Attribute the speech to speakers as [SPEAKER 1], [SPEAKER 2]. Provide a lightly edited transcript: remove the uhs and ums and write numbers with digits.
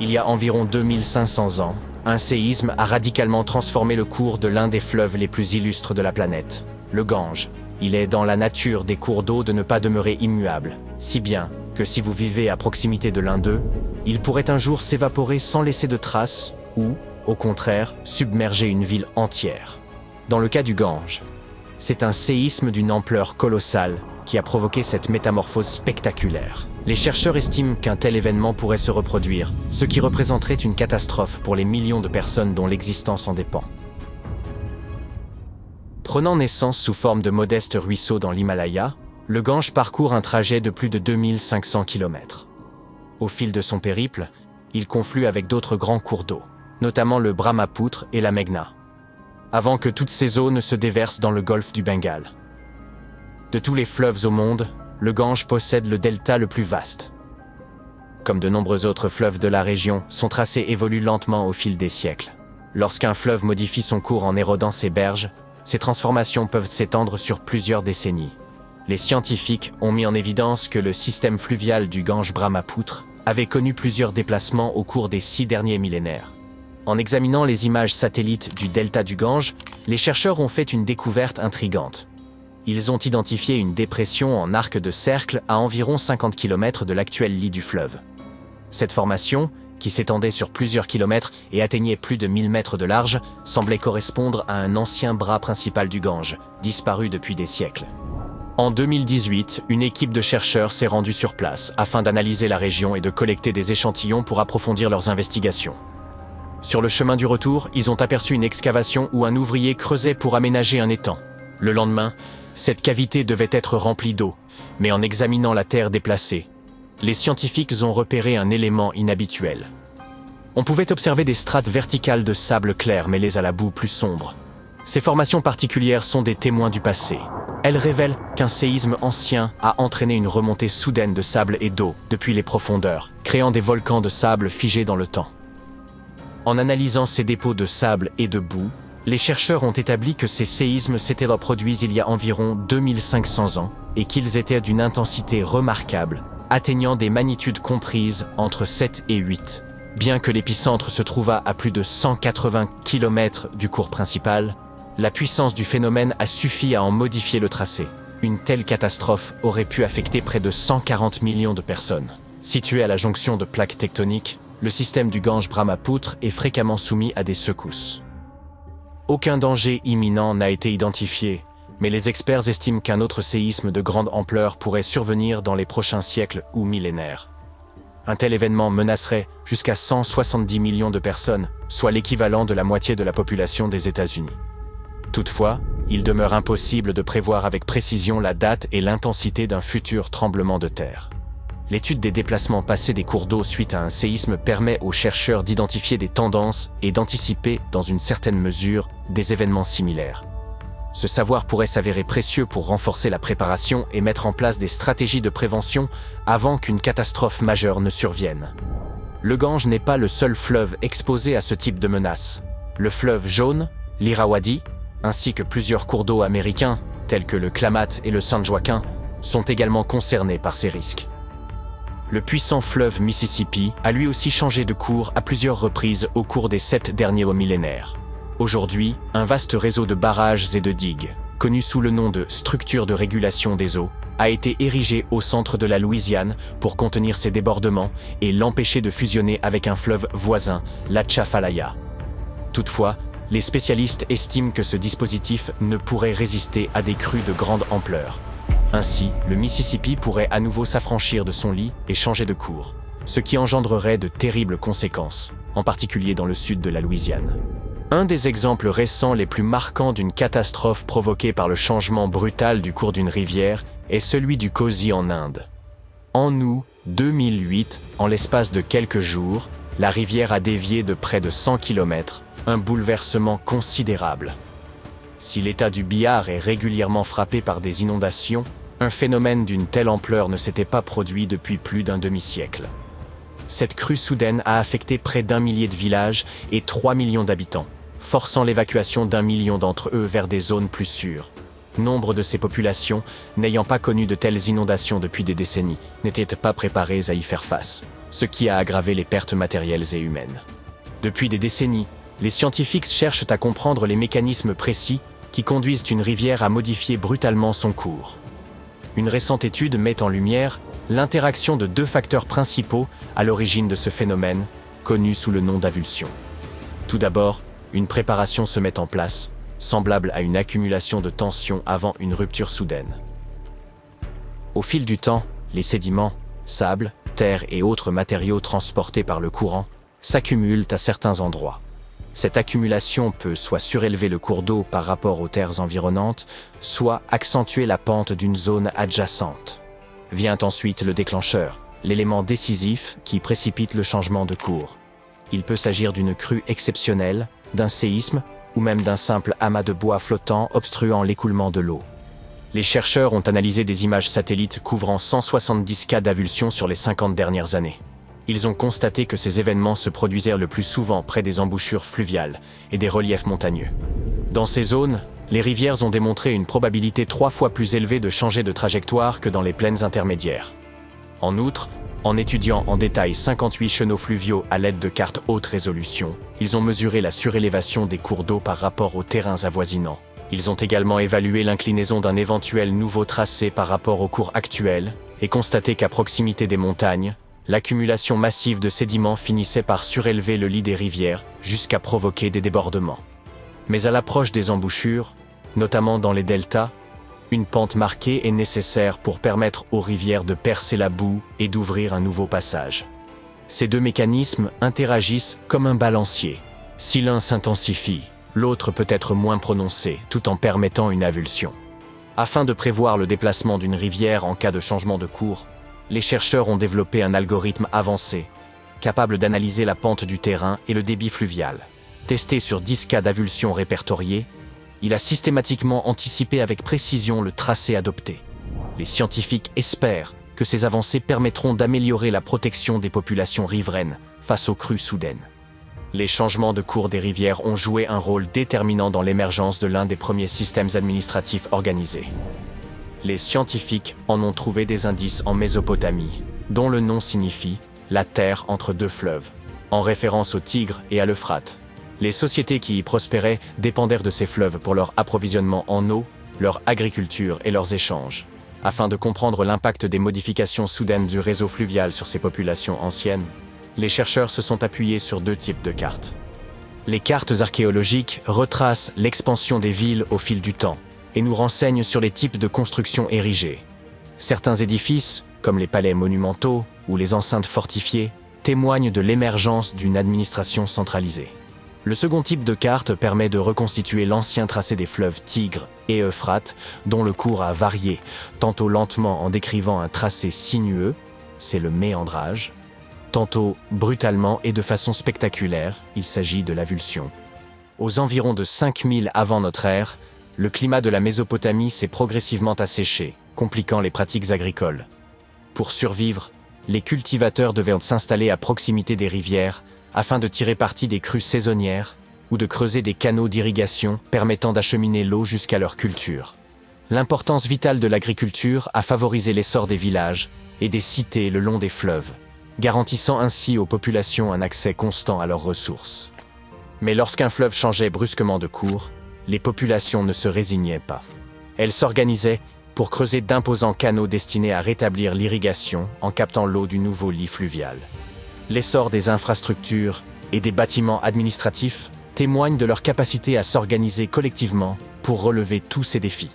[SPEAKER 1] Il y a environ 2500 ans, un séisme a radicalement transformé le cours de l'un des fleuves les plus illustres de la planète, le Gange. Il est dans la nature des cours d'eau de ne pas demeurer immuables, si bien que si vous vivez à proximité de l'un d'eux, il pourrait un jour s'évaporer sans laisser de traces ou, au contraire, submerger une ville entière. Dans le cas du Gange, c'est un séisme d'une ampleur colossale qui a provoqué cette métamorphose spectaculaire. Les chercheurs estiment qu'un tel événement pourrait se reproduire, ce qui représenterait une catastrophe pour les millions de personnes dont l'existence en dépend. Prenant naissance sous forme de modestes ruisseaux dans l'Himalaya, le Gange parcourt un trajet de plus de 2500 km. Au fil de son périple, il conflue avec d'autres grands cours d'eau, notamment le Brahmapoutre et la Meghna, avant que toutes ces eaux ne se déversent dans le golfe du Bengale. De tous les fleuves au monde, le Gange possède le delta le plus vaste. Comme de nombreux autres fleuves de la région, son tracé évolue lentement au fil des siècles. Lorsqu'un fleuve modifie son cours en érodant ses berges, ces transformations peuvent s'étendre sur plusieurs décennies. Les scientifiques ont mis en évidence que le système fluvial du Gange-Brahmapoutre avait connu plusieurs déplacements au cours des 6 derniers millénaires. En examinant les images satellites du delta du Gange, les chercheurs ont fait une découverte intrigante. Ils ont identifié une dépression en arc de cercle à environ 50 km de l'actuel lit du fleuve. Cette formation, qui s'étendait sur plusieurs kilomètres et atteignait plus de 1000 mètres de large, semblait correspondre à un ancien bras principal du Gange, disparu depuis des siècles. En 2018, une équipe de chercheurs s'est rendue sur place afin d'analyser la région et de collecter des échantillons pour approfondir leurs investigations. Sur le chemin du retour, ils ont aperçu une excavation où un ouvrier creusait pour aménager un étang. Le lendemain, cette cavité devait être remplie d'eau, mais en examinant la terre déplacée, les scientifiques ont repéré un élément inhabituel. On pouvait observer des strates verticales de sable clair mêlées à la boue plus sombre. Ces formations particulières sont des témoins du passé. Elles révèlent qu'un séisme ancien a entraîné une remontée soudaine de sable et d'eau depuis les profondeurs, créant des volcans de sable figés dans le temps. En analysant ces dépôts de sable et de boue, les chercheurs ont établi que ces séismes s'étaient reproduits il y a environ 2500 ans et qu'ils étaient d'une intensité remarquable, atteignant des magnitudes comprises entre 7 et 8. Bien que l'épicentre se trouvât à plus de 180 km du cours principal, la puissance du phénomène a suffi à en modifier le tracé. Une telle catastrophe aurait pu affecter près de 140 millions de personnes. Situé à la jonction de plaques tectoniques, le système du Gange-Brahmapoutre est fréquemment soumis à des secousses. Aucun danger imminent n'a été identifié, mais les experts estiment qu'un autre séisme de grande ampleur pourrait survenir dans les prochains siècles ou millénaires. Un tel événement menacerait jusqu'à 170 millions de personnes, soit l'équivalent de la moitié de la population des États-Unis. Toutefois, il demeure impossible de prévoir avec précision la date et l'intensité d'un futur tremblement de terre. L'étude des déplacements passés des cours d'eau suite à un séisme permet aux chercheurs d'identifier des tendances et d'anticiper, dans une certaine mesure, des événements similaires. Ce savoir pourrait s'avérer précieux pour renforcer la préparation et mettre en place des stratégies de prévention avant qu'une catastrophe majeure ne survienne. Le Gange n'est pas le seul fleuve exposé à ce type de menace. Le fleuve Jaune, l'Irrawaddy, ainsi que plusieurs cours d'eau américains, tels que le Klamath et le San Joaquin, sont également concernés par ces risques. Le puissant fleuve Mississippi a lui aussi changé de cours à plusieurs reprises au cours des 7 derniers millénaires. Aujourd'hui, un vaste réseau de barrages et de digues, connu sous le nom de structures de régulation des eaux, a été érigé au centre de la Louisiane pour contenir ses débordements et l'empêcher de fusionner avec un fleuve voisin, l'Atchafalaya. Toutefois, les spécialistes estiment que ce dispositif ne pourrait résister à des crues de grande ampleur. Ainsi, le Mississippi pourrait à nouveau s'affranchir de son lit et changer de cours, ce qui engendrerait de terribles conséquences, en particulier dans le sud de la Louisiane. Un des exemples récents les plus marquants d'une catastrophe provoquée par le changement brutal du cours d'une rivière est celui du Kosi en Inde. En août 2008, en l'espace de quelques jours, la rivière a dévié de près de 100 km, un bouleversement considérable. Si l'état du Bihar est régulièrement frappé par des inondations, un phénomène d'une telle ampleur ne s'était pas produit depuis plus d'un demi-siècle. Cette crue soudaine a affecté près d'1 millier de villages et 3 millions d'habitants, forçant l'évacuation d'1 million d'entre eux vers des zones plus sûres. Nombre de ces populations, n'ayant pas connu de telles inondations depuis des décennies, n'étaient pas préparées à y faire face. ce qui a aggravé les pertes matérielles et humaines. Depuis des décennies, les scientifiques cherchent à comprendre les mécanismes précis qui conduisent une rivière à modifier brutalement son cours. Une récente étude met en lumière l'interaction de deux facteurs principaux à l'origine de ce phénomène, connu sous le nom d'avulsion. Tout d'abord, une préparation se met en place, semblable à une accumulation de tension avant une rupture soudaine. Au fil du temps, les sédiments, sable, terre et autres matériaux transportés par le courant s'accumulent à certains endroits. Cette accumulation peut soit surélever le cours d'eau par rapport aux terres environnantes, soit accentuer la pente d'une zone adjacente. Vient ensuite le déclencheur, l'élément décisif qui précipite le changement de cours. Il peut s'agir d'une crue exceptionnelle, d'un séisme ou même d'un simple amas de bois flottant obstruant l'écoulement de l'eau. Les chercheurs ont analysé des images satellites couvrant 170 cas d'avulsion sur les 50 dernières années. Ils ont constaté que ces événements se produisaient le plus souvent près des embouchures fluviales et des reliefs montagneux. Dans ces zones, les rivières ont démontré une probabilité 3 fois plus élevée de changer de trajectoire que dans les plaines intermédiaires. En outre, en étudiant en détail 58 chenaux fluviaux à l'aide de cartes haute résolution, ils ont mesuré la surélévation des cours d'eau par rapport aux terrains avoisinants. Ils ont également évalué l'inclinaison d'un éventuel nouveau tracé par rapport au cours actuel et constaté qu'à proximité des montagnes, l'accumulation massive de sédiments finissait par surélever le lit des rivières jusqu'à provoquer des débordements. Mais à l'approche des embouchures, notamment dans les deltas, une pente marquée est nécessaire pour permettre aux rivières de percer la boue et d'ouvrir un nouveau passage. Ces deux mécanismes interagissent comme un balancier. Si l'un s'intensifie, l'autre peut être moins prononcé, tout en permettant une avulsion. Afin de prévoir le déplacement d'une rivière en cas de changement de cours, les chercheurs ont développé un algorithme avancé, capable d'analyser la pente du terrain et le débit fluvial. Testé sur 10 cas d'avulsion répertoriés, il a systématiquement anticipé avec précision le tracé adopté. Les scientifiques espèrent que ces avancées permettront d'améliorer la protection des populations riveraines face aux crues soudaines. Les changements de cours des rivières ont joué un rôle déterminant dans l'émergence de l'un des premiers systèmes administratifs organisés. Les scientifiques en ont trouvé des indices en Mésopotamie, dont le nom signifie « la terre entre deux fleuves », en référence au Tigre et à l'Euphrate. Les sociétés qui y prospéraient dépendèrent de ces fleuves pour leur approvisionnement en eau, leur agriculture et leurs échanges. Afin de comprendre l'impact des modifications soudaines du réseau fluvial sur ces populations anciennes, les chercheurs se sont appuyés sur deux types de cartes. Les cartes archéologiques retracent l'expansion des villes au fil du temps et nous renseignent sur les types de constructions érigées. Certains édifices, comme les palais monumentaux ou les enceintes fortifiées, témoignent de l'émergence d'une administration centralisée. Le second type de carte permet de reconstituer l'ancien tracé des fleuves Tigre et Euphrate, dont le cours a varié, tantôt lentement en décrivant un tracé sinueux, c'est le méandrage, tantôt brutalement et de façon spectaculaire, il s'agit de l'avulsion. Aux environs de 5000 avant notre ère, le climat de la Mésopotamie s'est progressivement asséché, compliquant les pratiques agricoles. Pour survivre, les cultivateurs devaient s'installer à proximité des rivières afin de tirer parti des crues saisonnières ou de creuser des canaux d'irrigation permettant d'acheminer l'eau jusqu'à leur culture. L'importance vitale de l'agriculture a favorisé l'essor des villages et des cités le long des fleuves, garantissant ainsi aux populations un accès constant à leurs ressources. Mais lorsqu'un fleuve changeait brusquement de cours, les populations ne se résignaient pas. Elles s'organisaient pour creuser d'imposants canaux destinés à rétablir l'irrigation en captant l'eau du nouveau lit fluvial. L'essor des infrastructures et des bâtiments administratifs témoigne de leur capacité à s'organiser collectivement pour relever tous ces défis.